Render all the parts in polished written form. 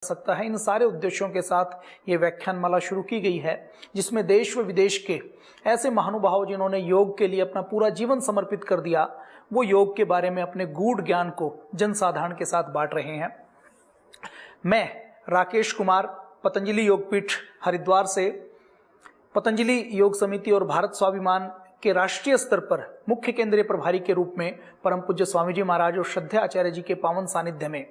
सकता है। इन सारे उद्देश्यों के साथ ये व्याख्यानमाला शुरू की गई है, जिसमें देश व विदेश के ऐसे महानुभाव जिन्होंने योग के लिए अपना पूरा जीवन समर्पित कर दिया, वो योग के बारे में अपने गूढ़ ज्ञान को जनसाधारण के साथ बांट रहे हैं। मैं राकेश कुमार, पतंजलि योगपीठ हरिद्वार से पतंजलि योग समिति और भारत स्वाभिमान के राष्ट्रीय स्तर पर मुख्य केंद्रीय प्रभारी के रूप में परम पूज्य स्वामी जी महाराज और श्रद्धेय आचार्य जी के पावन सानिध्य में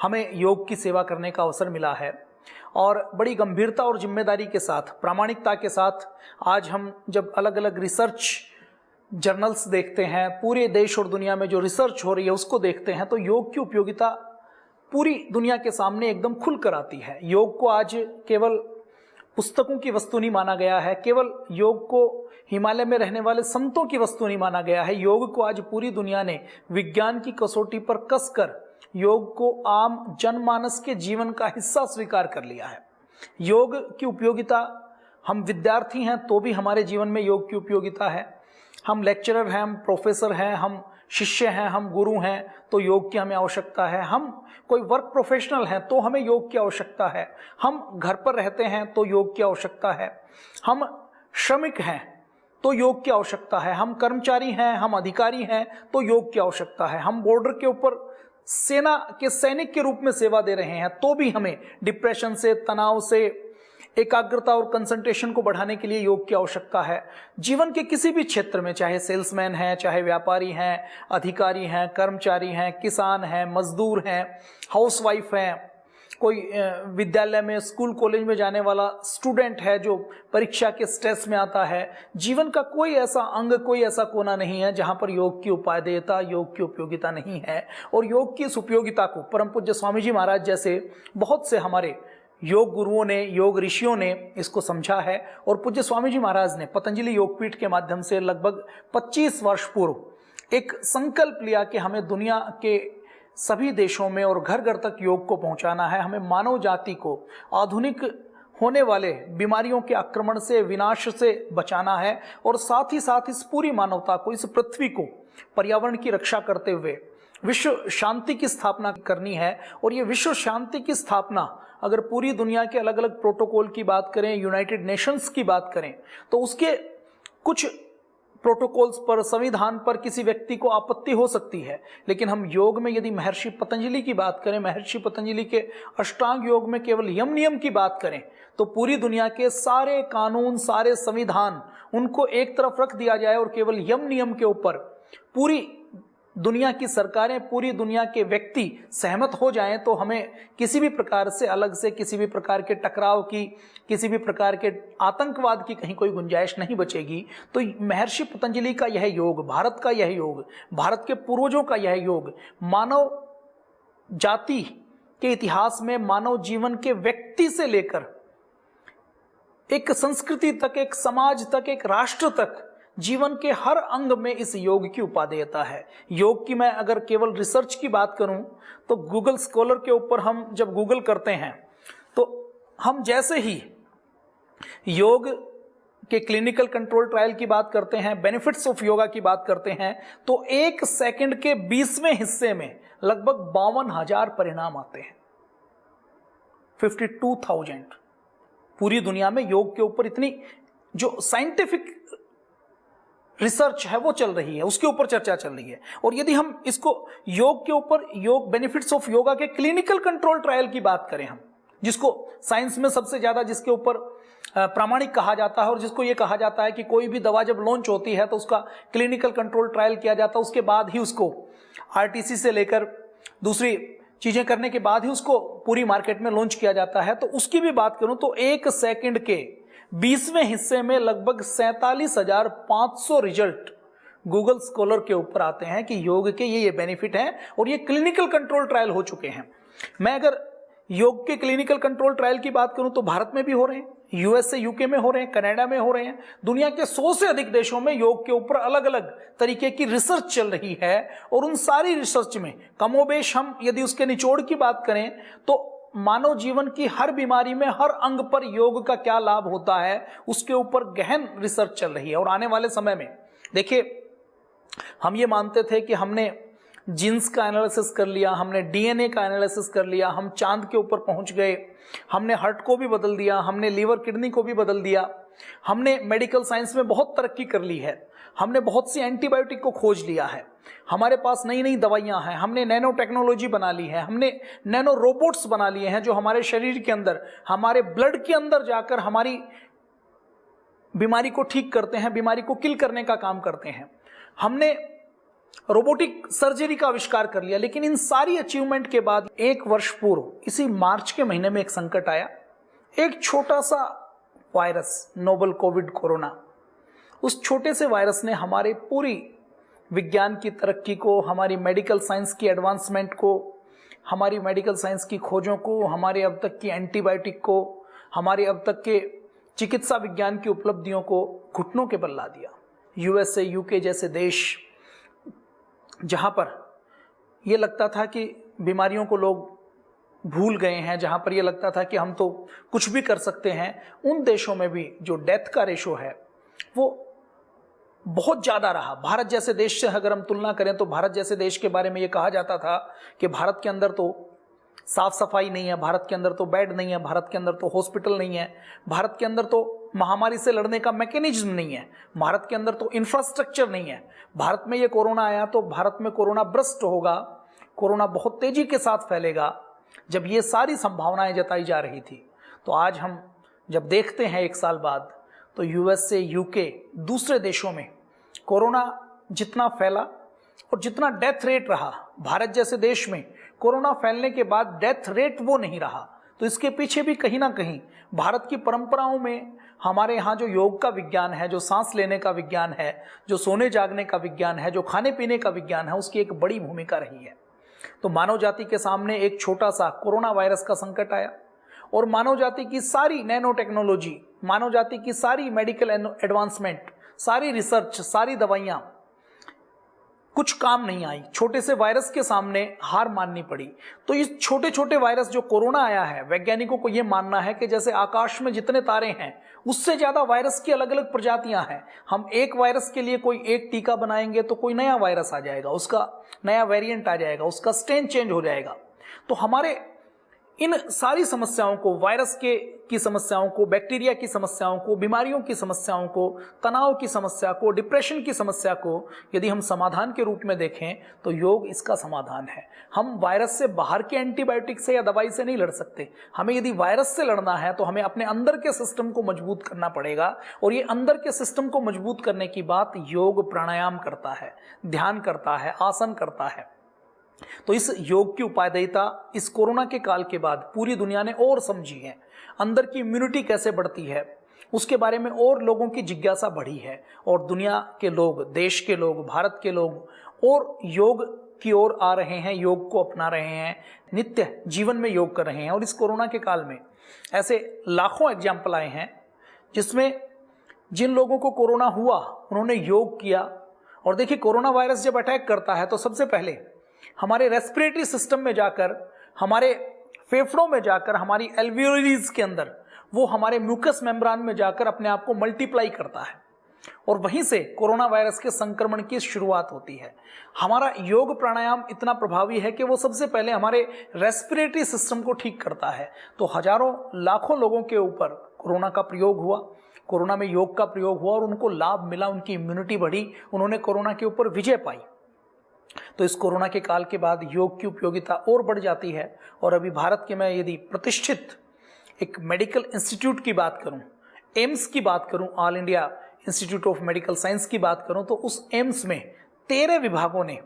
हमें योग की सेवा करने का अवसर मिला है और बड़ी गंभीरता और जिम्मेदारी के साथ, प्रामाणिकता के साथ आज हम जब अलग अलग रिसर्च जर्नल्स देखते हैं, पूरे देश और दुनिया में जो रिसर्च हो रही है उसको देखते हैं, तो योग की उपयोगिता पूरी दुनिया के सामने एकदम खुल कर आती है। योग को आज केवल पुस्तकों की वस्तु नहीं माना गया है, केवल योग को हिमालय में रहने वाले संतों की वस्तु नहीं माना गया है। योग को आज पूरी दुनिया ने विज्ञान की कसौटी पर कसकर योग को आम जनमानस के जीवन का हिस्सा स्वीकार कर लिया है। योग की उपयोगिता, हम विद्यार्थी हैं तो भी हमारे जीवन में योग की उपयोगिता है। हम लेक्चरर हैं, हम प्रोफेसर हैं, हम शिष्य हैं, हम गुरु हैं, तो योग की हमें आवश्यकता है। हम कोई वर्क प्रोफेशनल हैं तो हमें योग की आवश्यकता है। हम घर पर रहते हैं तो योग की आवश्यकता है। हम श्रमिक हैं तो योग की आवश्यकता है। हम कर्मचारी हैं, हम अधिकारी हैं तो योग की आवश्यकता है। हम बॉर्डर के ऊपर सेना के सैनिक के रूप में सेवा दे रहे हैं तो भी हमें डिप्रेशन से, तनाव से, एकाग्रता और कंसंट्रेशन को बढ़ाने के लिए योग की आवश्यकता है। जीवन के किसी भी क्षेत्र में, चाहे सेल्समैन हैं, चाहे व्यापारी हैं, अधिकारी हैं, कर्मचारी हैं, किसान हैं, मजदूर हैं, हाउसवाइफ हैं, कोई विद्यालय में, स्कूल कॉलेज में जाने वाला स्टूडेंट है जो परीक्षा के स्ट्रेस में आता है, जीवन का कोई ऐसा अंग, कोई ऐसा कोना नहीं है जहां पर योग की उपादेयता, योग की उपयोगिता नहीं है। और योग की इस उपयोगिता को परम पूज्य स्वामी जी महाराज जैसे बहुत से हमारे योग गुरुओं ने, योग ऋषियों ने इसको समझा है। और पूज्य स्वामी जी महाराज ने पतंजलि योगपीठ के माध्यम से लगभग 25 वर्ष पूर्व एक संकल्प लिया कि हमें दुनिया के सभी देशों में और घर घर तक योग को पहुंचाना है। हमें मानव जाति को आधुनिक होने वाले बीमारियों के आक्रमण से, विनाश से बचाना है और साथ ही साथ इस पूरी मानवता को, इस पृथ्वी को पर्यावरण की रक्षा करते हुए विश्व शांति की स्थापना करनी है। और ये विश्व शांति की स्थापना अगर पूरी दुनिया के अलग अलग प्रोटोकॉल की बात करें, यूनाइटेड नेशंस की बात करें, तो उसके कुछ प्रोटोकॉल्स पर, संविधान पर किसी व्यक्ति को आपत्ति हो सकती है, लेकिन हम योग में यदि महर्षि पतंजलि की बात करें, महर्षि पतंजलि के अष्टांग योग में केवल यम नियम की बात करें, तो पूरी दुनिया के सारे कानून, सारे संविधान, उनको एक तरफ रख दिया जाए और केवल यम नियम के ऊपर पूरी दुनिया की सरकारें, पूरी दुनिया के व्यक्ति सहमत हो जाएं, तो हमें किसी भी प्रकार से अलग से, किसी भी प्रकार के टकराव की, किसी भी प्रकार के आतंकवाद की कहीं कोई गुंजाइश नहीं बचेगी। तो महर्षि पतंजलि का यह योग, भारत का यह योग, भारत के पूर्वजों का यह योग मानव जाति के इतिहास में, मानव जीवन के व्यक्ति से लेकर एक संस्कृति तक, एक समाज तक, एक राष्ट्र तक, जीवन के हर अंग में इस योग की उपादेयता है। योग की मैं अगर केवल रिसर्च की बात करूं तो गूगल स्कॉलर के ऊपर हम जब गूगल करते हैं तो हम जैसे ही योग के क्लिनिकल कंट्रोल ट्रायल की बात करते हैं, बेनिफिट्स ऑफ योगा की बात करते हैं, तो 1 सेकंड के 20वें हिस्से में लगभग 52,000 परिणाम आते हैं। 52,000 पूरी दुनिया में योग के ऊपर इतनी जो साइंटिफिक रिसर्च है वो चल रही है, उसके ऊपर चर्चा चल रही है। और यदि हम इसको योग के ऊपर, योग बेनिफिट्स ऑफ योगा के क्लिनिकल कंट्रोल ट्रायल की बात करें, हम जिसको साइंस में सबसे ज्यादा, जिसके ऊपर प्रामाणिक कहा जाता है और जिसको ये कहा जाता है कि कोई भी दवा जब लॉन्च होती है तो उसका क्लिनिकल कंट्रोल ट्रायल किया जाता है, उसके बाद ही उसको आरटीसी से लेकर दूसरी चीजें करने के बाद ही उसको पूरी मार्केट में लॉन्च किया जाता है। तो उसकी भी बात करूं तो 1 सेकंड के 20वें हिस्से में लगभग 47,500 रिजल्ट गूगल स्कॉलर के ऊपर आते हैं कि योग के ये बेनिफिट हैं और ये क्लिनिकल कंट्रोल ट्रायल हो चुके हैं। मैं अगर योग के क्लिनिकल कंट्रोल ट्रायल की बात करूं तो भारत में भी हो रहे हैं, यूएस से यूके में हो रहे हैं, कनाडा में हो रहे हैं, दुनिया के 100 से अधिक देशों में योग के ऊपर अलग अलग तरीके की रिसर्च चल रही है। और उन सारी रिसर्च में कमोबेश हम यदि उसके निचोड़ की बात करें तो मानव जीवन की हर बीमारी में, हर अंग पर योग का क्या लाभ होता है, उसके ऊपर गहन रिसर्च चल रही है। और आने वाले समय में देखिए, हम ये मानते थे कि हमने जीन्स का एनालिसिस कर लिया, हमने डीएनए का एनालिसिस कर लिया, हम चांद के ऊपर पहुंच गए, हमने हार्ट को भी बदल दिया, हमने लीवर किडनी को भी बदल दिया, हमने मेडिकल साइंस में बहुत तरक्की कर ली है, हमने बहुत सी एंटीबायोटिक को खोज लिया है, हमारे पास नई नई दवाइयां हैं, हमने नैनो टेक्नोलॉजी बना ली है, हमने नैनो रोबोट्स बना लिए हैं जो हमारे शरीर के अंदर, हमारे ब्लड के अंदर जाकर हमारी बीमारी को ठीक करते हैं, बीमारी को किल करने का काम करते हैं। हमने रोबोटिक सर्जरी का आविष्कार कर लिया। लेकिन इन सारी अचीवमेंट के बाद 1 वर्ष पूर्व इसी मार्च के महीने में एक संकट आया, एक छोटा सा वायरस, नोवल कोविड कोरोना। उस छोटे से वायरस ने हमारे पूरी विज्ञान की तरक्की को, हमारी मेडिकल साइंस की एडवांसमेंट को, हमारी मेडिकल साइंस की खोजों को, हमारे अब तक की एंटीबायोटिक को, हमारे अब तक के चिकित्सा विज्ञान की उपलब्धियों को घुटनों के बल ला दिया। यूएसए, यूके जैसे देश, जहां पर यह लगता था कि बीमारियों को लोग भूल गए हैं, जहां पर यह लगता था कि हम तो कुछ भी कर सकते हैं, उन देशों में भी जो डेथ का रेशो है वो बहुत ज्यादा रहा। भारत जैसे देश से अगर हम तुलना करें तो भारत जैसे देश के बारे में यह कहा जाता था कि भारत के अंदर तो साफ सफाई नहीं है, भारत के अंदर तो बेड नहीं है, भारत के अंदर तो हॉस्पिटल नहीं है, भारत के अंदर तो महामारी से लड़ने का मैकेनिज्म नहीं है, भारत के अंदर तो इंफ्रास्ट्रक्चर नहीं है। भारत में ये कोरोना आया तो भारत में कोरोना ब्रस्ट होगा, कोरोना बहुत तेजी के साथ फैलेगा। जब ये सारी संभावनाएं जताई जा रही थी, तो आज हम जब देखते हैं 1 साल बाद, तो यूएसए, यूके, दूसरे देशों में कोरोना जितना फैला और जितना डेथ रेट रहा, भारत जैसे देश में कोरोना फैलने के बाद डेथ रेट वो नहीं रहा। तो इसके पीछे भी कहीं ना कहीं भारत की परंपराओं में, हमारे यहाँ जो योग का विज्ञान है, जो सांस लेने का विज्ञान है, जो सोने जागने का विज्ञान है, जो खाने पीने का विज्ञान है, उसकी एक बड़ी भूमिका रही है। तो मानव जाति के सामने एक छोटा सा कोरोना वायरस का संकट आया और मानव जाति की सारी नैनो टेक्नोलॉजी, मानव जाति की सारी मेडिकल एडवांसमेंट, सारी रिसर्च, सारी दवाइयां कुछ काम नहीं आई। छोटे से वायरस के सामने हार माननी पड़ी। तो इस छोटे छोटे वायरस जो कोरोना आया है, वैज्ञानिकों को यह मानना है कि जैसे आकाश में जितने तारे हैं उससे ज्यादा वायरस की अलग अलग प्रजातियां हैं। हम एक वायरस के लिए कोई एक टीका बनाएंगे तो कोई नया वायरस आ जाएगा, उसका नया वेरिएंट आ जाएगा, उसका स्ट्रेन चेंज हो जाएगा। तो हमारे इन सारी समस्याओं को, वायरस की समस्याओं को, बैक्टीरिया की समस्याओं को, बीमारियों की समस्याओं को, तनाव की समस्या को, डिप्रेशन की समस्या को यदि हम समाधान के रूप में देखें तो योग इसका समाधान है। हम वायरस से बाहर के एंटीबायोटिक से या दवाई से नहीं लड़ सकते। हमें यदि वायरस से लड़ना है तो हमें अपने अंदर के सिस्टम को मजबूत करना पड़ेगा, और ये अंदर के सिस्टम को मजबूत करने की बात योग प्राणायाम करता है, ध्यान करता है, आसन करता है। तो इस योग की उपादेयता इस कोरोना के काल के बाद पूरी दुनिया ने और समझी है। अंदर की इम्यूनिटी कैसे बढ़ती है उसके बारे में और लोगों की जिज्ञासा बढ़ी है, और दुनिया के लोग, देश के लोग, भारत के लोग और योग की ओर आ रहे हैं, योग को अपना रहे हैं, नित्य जीवन में योग कर रहे हैं। और इस कोरोना के काल में ऐसे लाखों एग्जाम्पल आए हैं जिसमें जिन लोगों को कोरोना हुआ उन्होंने योग किया। और देखिए, कोरोना वायरस जब अटैक करता है तो सबसे पहले हमारे रेस्पिरेटरी सिस्टम में जाकर, हमारे फेफड़ों में जाकर, हमारी एल्वियोलीज के अंदर, वो हमारे म्यूकस मेम्ब्रेन में जाकर अपने आप को मल्टीप्लाई करता है, और वहीं से कोरोना वायरस के संक्रमण की शुरुआत होती है। हमारा योग प्राणायाम इतना प्रभावी है कि वो सबसे पहले हमारे रेस्पिरेटरी सिस्टम को ठीक करता है। तो हजारों लाखों लोगों के ऊपर कोरोना का प्रयोग हुआ, कोरोना में योग का प्रयोग हुआ और उनको लाभ मिला, उनकी इम्यूनिटी बढ़ी, उन्होंने कोरोना के ऊपर विजय पाई। तो इस कोरोना के काल के बाद योग की उपयोगिता और बढ़ जाती है। और अभी भारत के, मैं यदि प्रतिष्ठित एक मेडिकल इंस्टीट्यूट की बात करूं, एम्स की बात करूं, all India institute of medical science की बात करूं, तो उस एम्स में 13 विभागों ने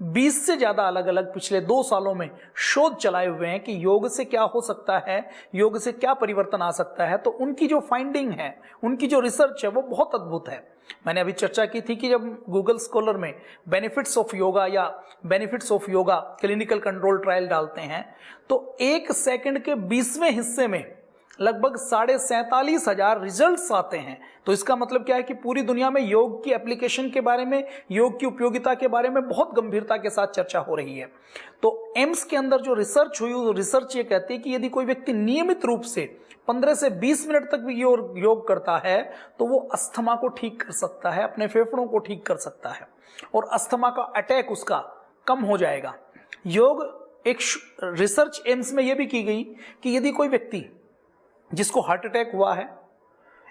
20 से ज्यादा अलग अलग पिछले 2 सालों में शोध चलाए हुए हैं कि योग से क्या हो सकता है, योग से क्या परिवर्तन आ सकता है। तो उनकी जो फाइंडिंग है, उनकी जो रिसर्च है, वो बहुत अद्भुत है। मैंने अभी चर्चा की थी कि जब गूगल स्कॉलर में बेनिफिट्स ऑफ योगा या benefits of yoga clinical control trial डालते हैं तो 1 सेकंड के 20वें हिस्से में लगभग 47,500 रिजल्ट्स आते हैं। तो इसका मतलब क्या है कि पूरी दुनिया में योग की एप्लीकेशन के बारे में, योग की उपयोगिता के बारे में बहुत गंभीरता के साथ चर्चा हो रही है। तो एम्स के अंदर जो रिसर्च हुई, वो रिसर्च ये कहती है कि यदि कोई व्यक्ति नियमित रूप से 15 से 20 मिनट तक भी योग करता है तो वो अस्थमा को ठीक कर सकता है, अपने फेफड़ों को ठीक कर सकता है, और अस्थमा का अटैक उसका कम हो जाएगा। योग एक रिसर्च एम्स में यह भी की गई कि यदि कोई व्यक्ति जिसको हार्ट अटैक हुआ है,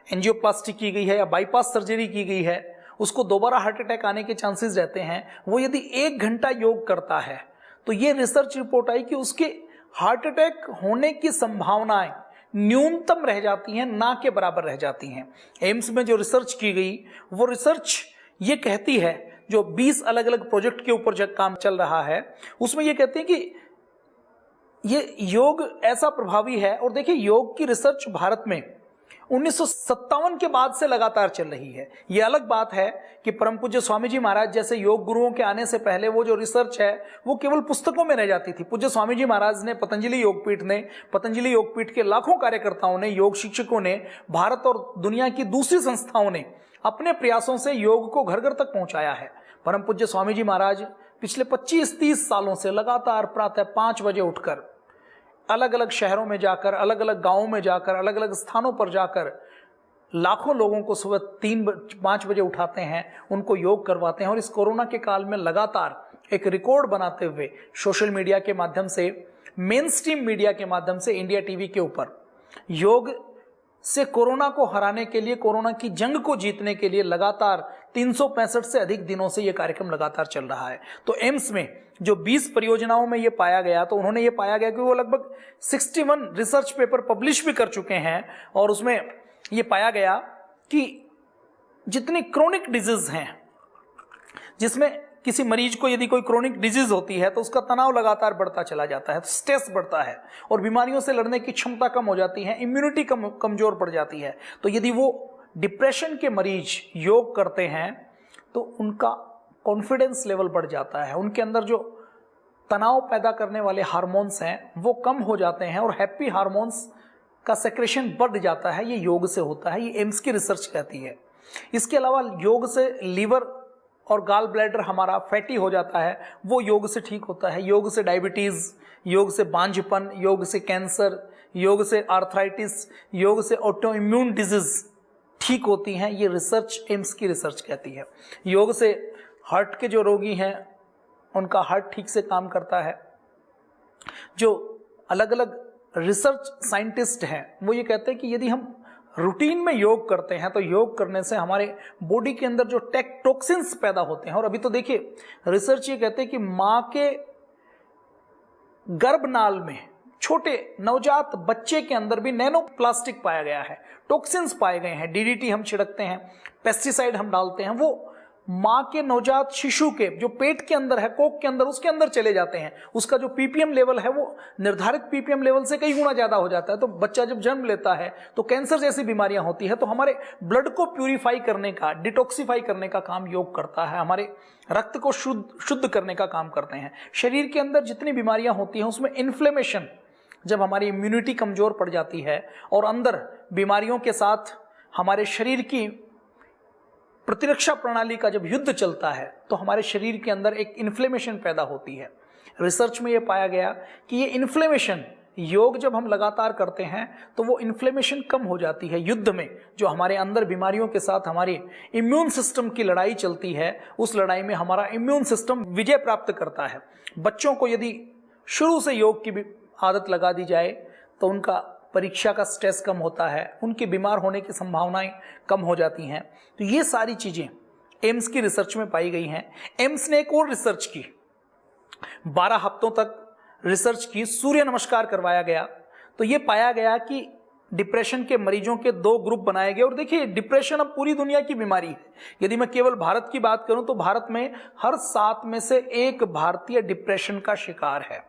एंजियोप्लास्टी की गई है या बाईपास सर्जरी की गई है, उसको दोबारा हार्ट अटैक आने के चांसेस रहते हैं, वो यदि 1 घंटा योग करता है तो ये रिसर्च रिपोर्ट आई कि उसके हार्ट अटैक होने की संभावनाएं न्यूनतम रह जाती हैं, ना के बराबर रह जाती हैं। एम्स में जो रिसर्च की गई वो रिसर्च ये कहती है, जो 20 अलग अलग प्रोजेक्ट के ऊपर जब काम चल रहा है उसमें ये कहते हैं कि ये योग ऐसा प्रभावी है। और देखिए, योग की रिसर्च भारत में 1957 के बाद से लगातार चल रही है। ये अलग बात है कि परम पूज्य स्वामी जी महाराज जैसे योग गुरुओं के आने से पहले वो जो रिसर्च है वो केवल पुस्तकों में रह जाती थी। पूज्य स्वामी जी महाराज ने, पतंजलि योगपीठ ने, पतंजलि योगपीठ के लाखों कार्यकर्ताओं ने, योग शिक्षकों ने, भारत और दुनिया की दूसरी संस्थाओं ने अपने प्रयासों से योग को घर घर तक पहुंचाया है। परम पूज्य स्वामी जी महाराज पिछले 25-30 सालों से लगातार प्रातः 5 बजे उठकर अलग अलग शहरों में जाकर, अलग अलग गांवों में जाकर, अलग अलग स्थानों पर जाकर लाखों लोगों को सुबह 3-5 बजे उठाते हैं, उनको योग करवाते हैं। और इस कोरोना के काल में लगातार एक रिकॉर्ड बनाते हुए सोशल मीडिया के माध्यम से, मेन स्ट्रीम मीडिया के माध्यम से, इंडिया टीवी के ऊपर योग से कोरोना को हराने के लिए, कोरोना की जंग को जीतने के लिए लगातार 365 से अधिक दिनों से यह कार्यक्रम लगातार चल रहा है। तो एम्स में जो 20 परियोजनाओं में ये पाया गया, तो उन्होंने ये पाया गया कि वो लगभग 61 रिसर्च पेपर पब्लिश भी कर चुके हैं। और उसमें ये पाया गया कि जितनी क्रोनिक डिजीज हैं, जिसमें किसी मरीज को यदि कोई क्रोनिक डिजीज होती है तो उसका तनाव लगातार बढ़ता चला जाता है, स्ट्रेस बढ़ता है और बीमारियों से लड़ने की क्षमता कम हो जाती है, इम्यूनिटी कमजोर पड़ जाती है। तो यदि वो डिप्रेशन के मरीज योग करते हैं तो उनका कॉन्फिडेंस लेवल बढ़ जाता है, उनके अंदर जो तनाव पैदा करने वाले हार्मोन्स हैं वो कम हो जाते हैं और हैप्पी हार्मोन्स का सेक्रेशन बढ़ जाता है। ये योग से होता है, ये एम्स की रिसर्च कहती है। इसके अलावा योग से लीवर और गाल ब्लैडर हमारा फैटी हो जाता है, वो योग से ठीक होता है। योग से डायबिटीज, योग से बांझपन, योग से कैंसर, योग से आर्थराइटिस, योग से ऑटो इम्यून डिजीज ठीक होती हैं। ये रिसर्च एम्स की रिसर्च कहती है। योग से हार्ट के जो रोगी हैं उनका हार्ट ठीक से काम करता है। जो अलग अलग रिसर्च साइंटिस्ट हैं वो ये कहते हैं कि यदि हम रूटीन में योग करते हैं तो योग करने से हमारे बॉडी के अंदर जो टॉक्सिन्स पैदा होते हैं, और अभी तो देखिए रिसर्च ये कहते हैं कि मां के गर्भनाल में छोटे नवजात बच्चे के अंदर भी नैनो प्लास्टिक पाया गया है, टॉक्सिन्स पाए गए हैं। डीडीटी हम छिड़कते हैं, पेस्टिसाइड हम डालते हैं, वो मां के नवजात शिशु के जो पेट के अंदर है, कोख के अंदर, उसके अंदर चले जाते हैं। उसका जो पीपीएम लेवल है वो निर्धारित पीपीएम लेवल से कई गुना ज्यादा हो जाता है। तो बच्चा जब जन्म लेता है तो कैंसर जैसी बीमारियां होती है। तो हमारे ब्लड को प्यूरिफाई करने का, डिटॉक्सिफाई करने का काम योग करता है, हमारे रक्त को शुद्ध करने का काम करते हैं। शरीर के अंदर जितनी बीमारियां होती हैं उसमें इन्फ्लेमेशन, जब हमारी इम्यूनिटी कमजोर पड़ जाती है और अंदर बीमारियों के साथ हमारे शरीर की प्रतिरक्षा प्रणाली का जब युद्ध चलता है तो हमारे शरीर के अंदर एक इन्फ्लेमेशन पैदा होती है। रिसर्च में यह पाया गया कि ये इन्फ्लेमेशन, योग जब हम लगातार करते हैं तो वो इन्फ्लेमेशन कम हो जाती है। युद्ध में जो हमारे अंदर बीमारियों के साथ हमारे इम्यून सिस्टम की लड़ाई चलती है, उस लड़ाई में हमारा इम्यून सिस्टम विजय प्राप्त करता है। बच्चों को यदि शुरू से योग की आदत लगा दी जाए तो उनका परीक्षा का स्ट्रेस कम होता है, उनके बीमार होने की संभावनाएं कम हो जाती हैं। तो ये सारी चीजें एम्स की रिसर्च में पाई गई हैं। एम्स ने एक और रिसर्च की, 12 हफ्तों तक रिसर्च की, सूर्य नमस्कार करवाया गया। तो ये पाया गया कि डिप्रेशन के मरीजों के 2 ग्रुप बनाए गए। और देखिए, डिप्रेशन अब पूरी दुनिया की बीमारी है। यदि मैं केवल भारत की बात करूं तो भारत में हर 7 में से 1 भारतीय डिप्रेशन का शिकार है।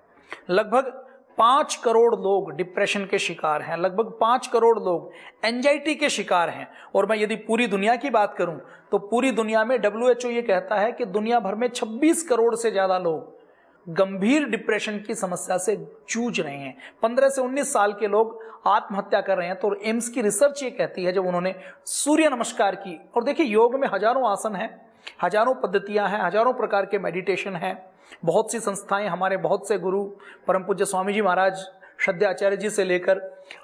लगभग 5 करोड़ लोग डिप्रेशन के शिकार हैं, लगभग 5 करोड़ लोग एंजाइटी के शिकार हैं। और मैं यदि पूरी दुनिया की बात करूं तो पूरी दुनिया में WHO ये कहता है कि दुनिया भर में 26 करोड़ से ज्यादा लोग गंभीर डिप्रेशन की समस्या से जूझ रहे हैं। 15 से 19 साल के लोग आत्महत्या कर रहे हैं। तो एम्स की रिसर्च ये कहती है, जब उन्होंने सूर्य नमस्कार की, और देखिए योग में हजारों आसन हैं, हजारों पद्धतियां हैं, हजारों प्रकार के मेडिटेशन हैं। बहुत सी संस्थाएं, हमारे बहुत से गुरु, परम पूज्य स्वामी जी महाराज श्रद्धा आचार्य जी से लेकर,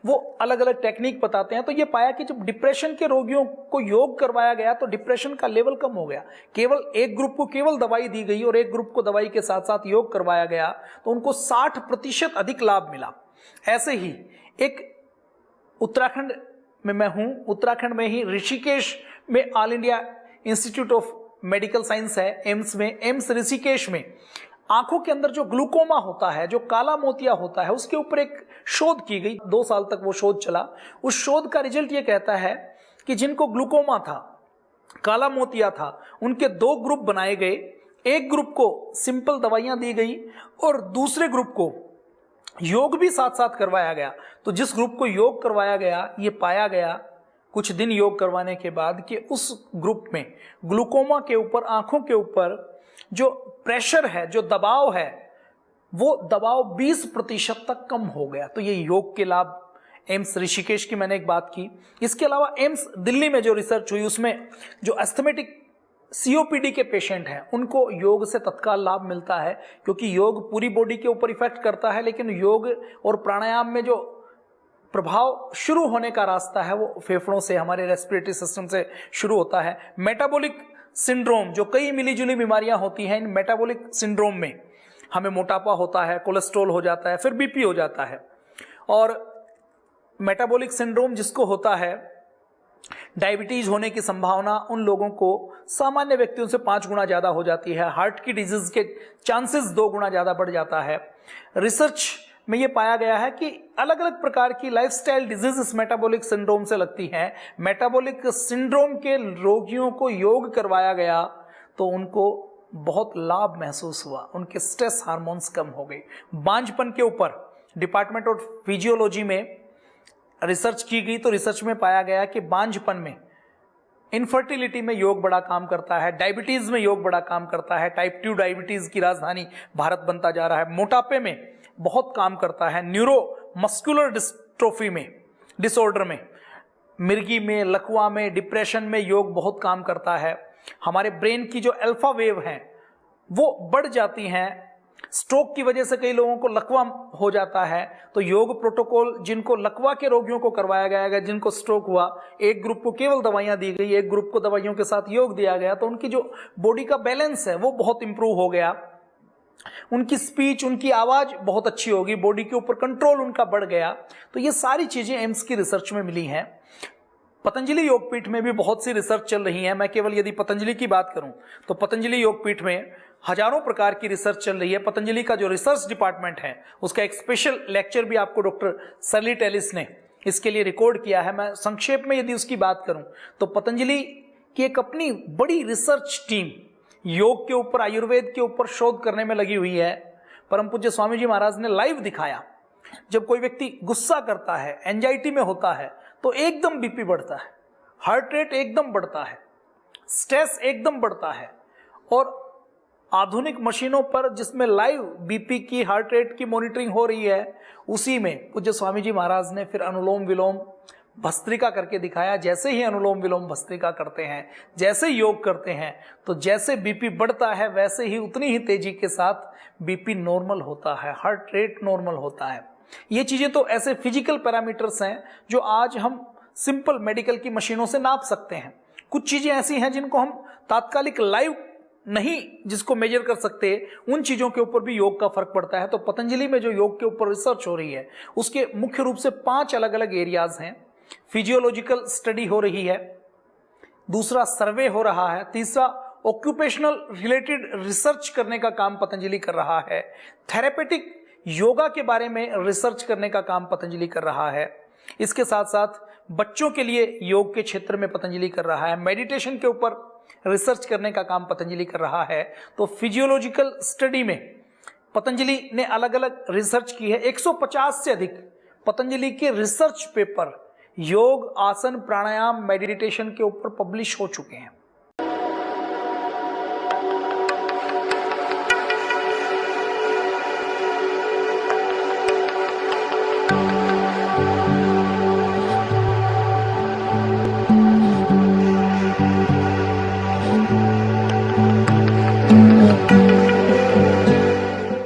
वो अलग अलग टेक्निक बताते हैं। तो ये पाया कि जब डिप्रेशन के रोगियों को योग करवाया गया तो डिप्रेशन का लेवल कम हो गया। केवल एक ग्रुप को केवल दवाई दी गई और एक ग्रुप को दवाई के साथ साथ योग करवाया गया तो उनको 60% अधिक लाभ मिला। ऐसे ही एक उत्तराखंड में मैं हूं, उत्तराखंड में ही ऋषिकेश में all India institute of medical science है, एम्स में, एम्स ऋषिकेश में आंखों के अंदर जो ग्लूकोमा होता है, जो काला मोतिया होता है, उसके ऊपर एक शोध की गई। 2 साल तक वो शोध चला। उस शोध का रिजल्ट ये कहता है कि जिनको ग्लूकोमा था, काला मोतिया था, उनके 2 ग्रुप बनाए गए। एक ग्रुप को सिंपल दवाइयां दी गई और दूसरे ग्रुप को योग भी साथ साथ करवाया गया। तो जिस ग्रुप को योग करवाया गया, ये पाया गया कुछ दिन योग करवाने के बाद कि उस ग्रुप में ग्लूकोमा के ऊपर, आंखों के ऊपर जो प्रेशर है, जो दबाव है, वो दबाव 20% तक कम हो गया। तो ये योग के लाभ एम्स ऋषिकेश की मैंने एक बात की। इसके अलावा एम्स दिल्ली में जो रिसर्च हुई उसमें जो एस्थमेटिक COPD के पेशेंट हैं उनको योग से तत्काल लाभ मिलता है, क्योंकि योग पूरी बॉडी के ऊपर इफेक्ट करता है, लेकिन योग और प्राणायाम में जो प्रभाव शुरू होने का रास्ता है वो फेफड़ों से, हमारे रेस्पिरेटरी सिस्टम से शुरू होता है। मेटाबॉलिक सिंड्रोम, जो कई मिलीजुली बीमारियां होती हैं, इन मेटाबॉलिक सिंड्रोम में हमें मोटापा होता है, कोलेस्ट्रॉल हो जाता है, फिर BP हो जाता है। और मेटाबॉलिक सिंड्रोम जिसको होता है, डायबिटीज होने की संभावना उन लोगों को सामान्य व्यक्तियों से 5 गुना ज्यादा हो जाती है। हार्ट की डिजीज के चांसेस 2 गुना ज्यादा बढ़ जाता है। रिसर्च में ये पाया गया है कि अलग अलग प्रकार की लाइफस्टाइल डिजीजेस मेटाबॉलिक सिंड्रोम से लगती हैं। मेटाबॉलिक सिंड्रोम के रोगियों को योग करवाया गया तो उनको बहुत लाभ महसूस हुआ, उनके स्ट्रेस हार्मोन्स कम हो गए। बांझपन के ऊपर डिपार्टमेंट ऑफ फिजियोलॉजी में रिसर्च की गई तो रिसर्च में पाया गया कि बांझपन में, इनफर्टिलिटी में योग बड़ा काम करता है, डायबिटीज में योग बड़ा काम करता है, टाइप 2 डायबिटीज की राजधानी भारत बनता जा रहा है, मोटापे में बहुत काम करता है, न्यूरो मस्कुलर डिस्ट्रोफी में, डिसऑर्डर में, मिर्गी में, लकवा में, डिप्रेशन में योग बहुत काम करता है। हमारे ब्रेन की जो अल्फा वेव हैं वो बढ़ जाती हैं। स्ट्रोक की वजह से कई लोगों को लकवा हो जाता है, तो योग प्रोटोकॉल जिनको लकवा के रोगियों को करवाया गया, जिनको स्ट्रोक हुआ, एक ग्रुप को केवल दवाइयां दी गई, एक ग्रुप को दवाइयों के साथ योग दिया गया, तो उनकी जो बॉडी का बैलेंस है वो बहुत इंप्रूव हो गया। उनकी स्पीच, उनकी आवाज बहुत अच्छी होगी, बॉडी के ऊपर कंट्रोल उनका बढ़ गया। तो ये सारी चीजें एम्स की रिसर्च में मिली हैं। पतंजलि योगपीठ में भी बहुत सी रिसर्च चल रही है। मैं केवल यदि पतंजलि की बात करूं तो पतंजलि योगपीठ में हजारों प्रकार की रिसर्च चल रही है। पतंजलि का जो रिसर्च डिपार्टमेंट है उसका एक स्पेशल लेक्चर भी आपको डॉक्टर सरली टेलिस ने इसके लिए रिकॉर्ड किया है। मैं संक्षेप में यदि उसकी बात करूं तो पतंजलि की एक अपनी बड़ी रिसर्च टीम योग के ऊपर, आयुर्वेद के ऊपर शोध करने में लगी हुई है। परम पूज्य स्वामी जी महाराज ने लाइव दिखाया, जब कोई व्यक्ति गुस्सा करता है, एंजाइटी में होता है, तो एकदम BP बढ़ता है, हार्ट रेट एकदम बढ़ता है, स्ट्रेस एकदम बढ़ता है। और आधुनिक मशीनों पर जिसमें लाइव BP की, हार्ट रेट की मॉनिटरिंग हो रही है, उसी में पूज्य स्वामी जी महाराज ने फिर अनुलोम विलोम भस्त्रिका करके दिखाया। जैसे ही अनुलोम विलोम भस्त्रिका करते हैं, जैसे योग करते हैं, तो जैसे BP बढ़ता है वैसे ही उतनी ही तेजी के साथ BP नॉर्मल होता है, हार्ट रेट नॉर्मल होता है। ये चीजें तो ऐसे फिजिकल पैरामीटर्स हैं जो आज हम सिंपल मेडिकल की मशीनों से नाप सकते हैं। कुछ चीजें ऐसी हैं जिनको हम तात्कालिक लाइव नहीं जिसको मेजर कर सकते, उन चीजों के ऊपर भी योग का फर्क पड़ता है। तो पतंजलि में जो योग के ऊपर रिसर्च हो रही है उसके मुख्य रूप से 5 अलग अलग एरियाज हैं। फिजियोलॉजिकल स्टडी हो रही है, दूसरा सर्वे हो रहा है, तीसरा ऑक्यूपेशनल रिलेटेड रिसर्च करने का काम पतंजलि कर रहा है, थेरेपेटिक योगा के बारे में रिसर्च करने का काम पतंजलि कर रहा है, इसके साथ साथ बच्चों के लिए योग के क्षेत्र में पतंजलि कर रहा है, मेडिटेशन के ऊपर रिसर्च करने का काम पतंजलि कर रहा है। तो फिजियोलॉजिकल स्टडी में पतंजलि ने अलग अलग रिसर्च की है। 150 से अधिक पतंजलि के रिसर्च पेपर योग, आसन, प्राणायाम, मेडिटेशन के ऊपर पब्लिश हो चुके हैं।